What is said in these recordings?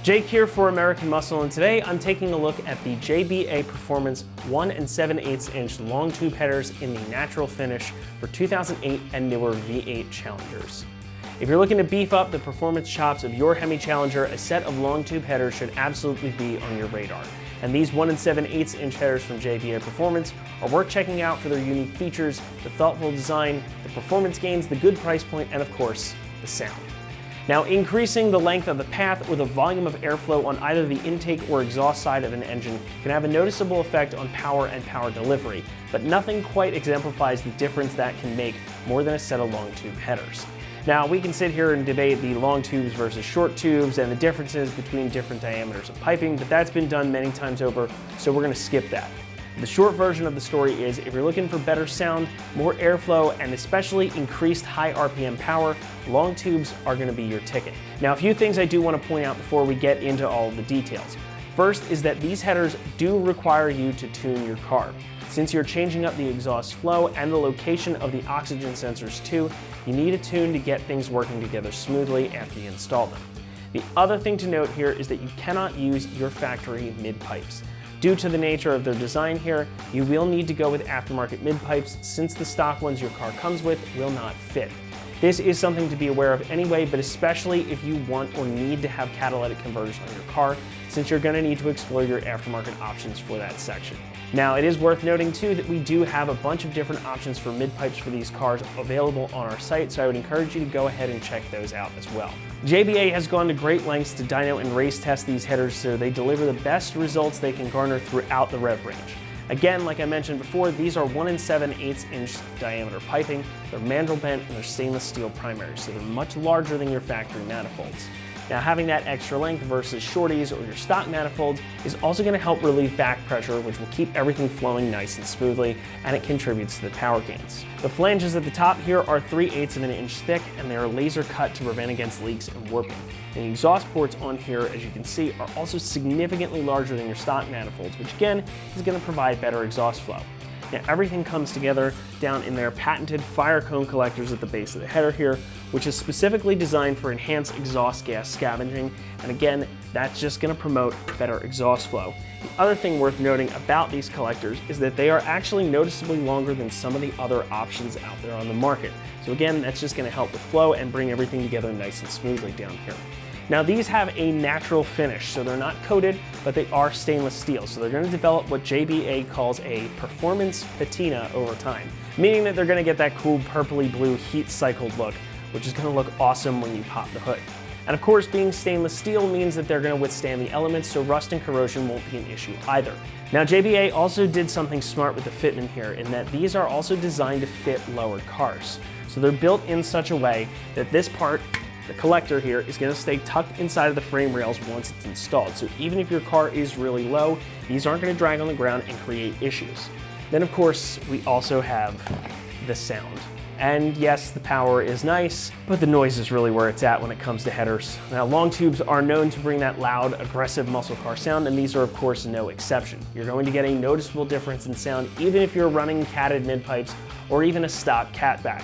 Jake here for American Muscle, and today I'm taking a look at the JBA Performance 1 7/8 inch long tube headers in the natural finish for 2008 and newer V8 Challengers. If you're looking to beef up the performance chops of your Hemi Challenger, a set of long tube headers should absolutely be on your radar. And these 1 7/8 inch headers from JBA Performance are worth checking out for their unique features, the thoughtful design, the performance gains, the good price point, and of course, the sound. Now, increasing the length of the path or the volume of airflow on either the intake or exhaust side of an engine can have a noticeable effect on power and power delivery, but nothing quite exemplifies the difference that can make more than a set of long tube headers. Now, we can sit here and debate the long tubes versus short tubes and the differences between different diameters of piping, but that's been done many times over, so we're going to skip that. The short version of the story is, if you're looking for better sound, more airflow, and especially increased high RPM power, long tubes are going to be your ticket. Now, a few things I do want to point out before we get into all of the details. First is that these headers do require you to tune your car. Since you're changing up the exhaust flow and the location of the oxygen sensors too, you need a tune to get things working together smoothly after you install them. The other thing to note here is that you cannot use your factory mid-pipes. Due to the nature of their design here, you will need to go with aftermarket mid-pipes since the stock ones your car comes with will not fit. This is something to be aware of anyway, but especially if you want or need to have catalytic converters on your car, since you're going to need to explore your aftermarket options for that section. Now, it is worth noting too that we do have a bunch of different options for mid-pipes for these cars available on our site, so I would encourage you to go ahead and check those out as well. JBA has gone to great lengths to dyno and race test these headers so they deliver the best results they can garner throughout the rev range. Again, like I mentioned before, these are 1 7/8 inch diameter piping, they're mandrel bent, and they're stainless steel primaries, so they're much larger than your factory manifolds. Now, having that extra length versus shorties or your stock manifolds is also going to help relieve back pressure, which will keep everything flowing nice and smoothly, and it contributes to the power gains. The flanges at the top here are 3/8 of an inch thick, and they are laser cut to prevent against leaks and warping. And the exhaust ports on here, as you can see, are also significantly larger than your stock manifolds, which again is going to provide better exhaust flow. Now, everything comes together down in their patented fire cone collectors at the base of the header here, which is specifically designed for enhanced exhaust gas scavenging, and again, that's just going to promote better exhaust flow. The other thing worth noting about these collectors is that they are actually noticeably longer than some of the other options out there on the market. So again, that's just going to help with flow and bring everything together nice and smoothly down here. Now, these have a natural finish, so they're not coated, but they are stainless steel. So they're going to develop what JBA calls a performance patina over time, meaning that they're going to get that cool purpley blue heat cycled look, which is going to look awesome when you pop the hood. And of course, being stainless steel means that they're going to withstand the elements, so rust and corrosion won't be an issue either. Now, JBA also did something smart with the fitment here in that these are also designed to fit lowered cars. So they're built in such a way that this part, the collector here, is going to stay tucked inside of the frame rails once it's installed. So even if your car is really low, these aren't going to drag on the ground and create issues. Then of course, we also have the sound. And yes, the power is nice, but the noise is really where it's at when it comes to headers. Now, long tubes are known to bring that loud, aggressive muscle car sound, and these are of course no exception. You're going to get a noticeable difference in sound even if you're running catted mid-pipes or even a stock catback.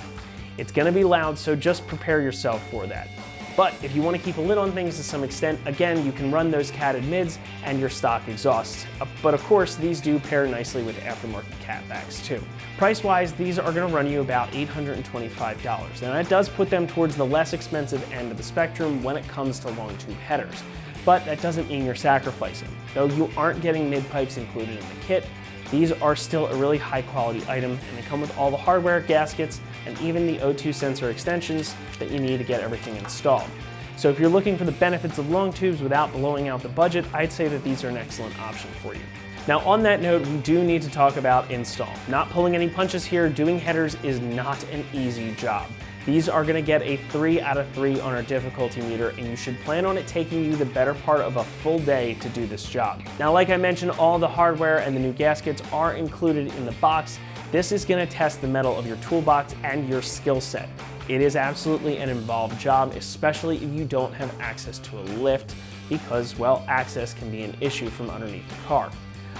It's going to be loud, so just prepare yourself for that. But if you want to keep a lid on things to some extent, again, you can run those catted mids and your stock exhausts. But of course, these do pair nicely with aftermarket catbacks too. Price-wise, these are going to run you about $825. Now, that does put them towards the less expensive end of the spectrum when it comes to long tube headers. But that doesn't mean you're sacrificing. Though you aren't getting mid-pipes included in the kit, these are still a really high quality item, and they come with all the hardware, gaskets, and even the O2 sensor extensions that you need to get everything installed. So if you're looking for the benefits of long tubes without blowing out the budget, I'd say that these are an excellent option for you. Now, on that note, we do need to talk about install. Not pulling any punches here, doing headers is not an easy job. These are going to get a 3 out of 3 on our difficulty meter, and you should plan on it taking you the better part of a full day to do this job. Now, like I mentioned, all the hardware and the new gaskets are included in the box. This is going to test the metal of your toolbox and your skill set. It is absolutely an involved job, especially if you don't have access to a lift, because, well, access can be an issue from underneath the car.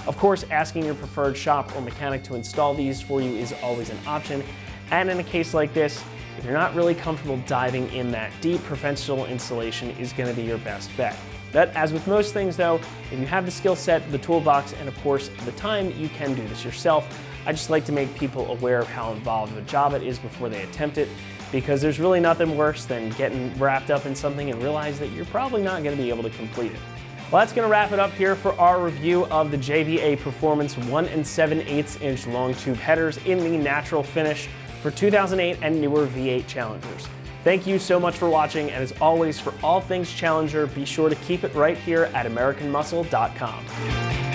Of course, asking your preferred shop or mechanic to install these for you is always an option, and in a case like this, If you're not really comfortable diving in that deep, professional installation is going to be your best bet. But as with most things though, if you have the skill set, the toolbox, and of course the time, you can do this yourself. I just like to make people aware of how involved of a job it is before they attempt it, because there's really nothing worse than getting wrapped up in something and realize that you're probably not going to be able to complete it. Well, that's going to wrap it up here for our review of the JBA Performance 1 7/8 inch long tube headers in the natural finish for 2008 and newer V8 Challengers. Thank you so much for watching, and as always, for all things Challenger, be sure to keep it right here at AmericanMuscle.com.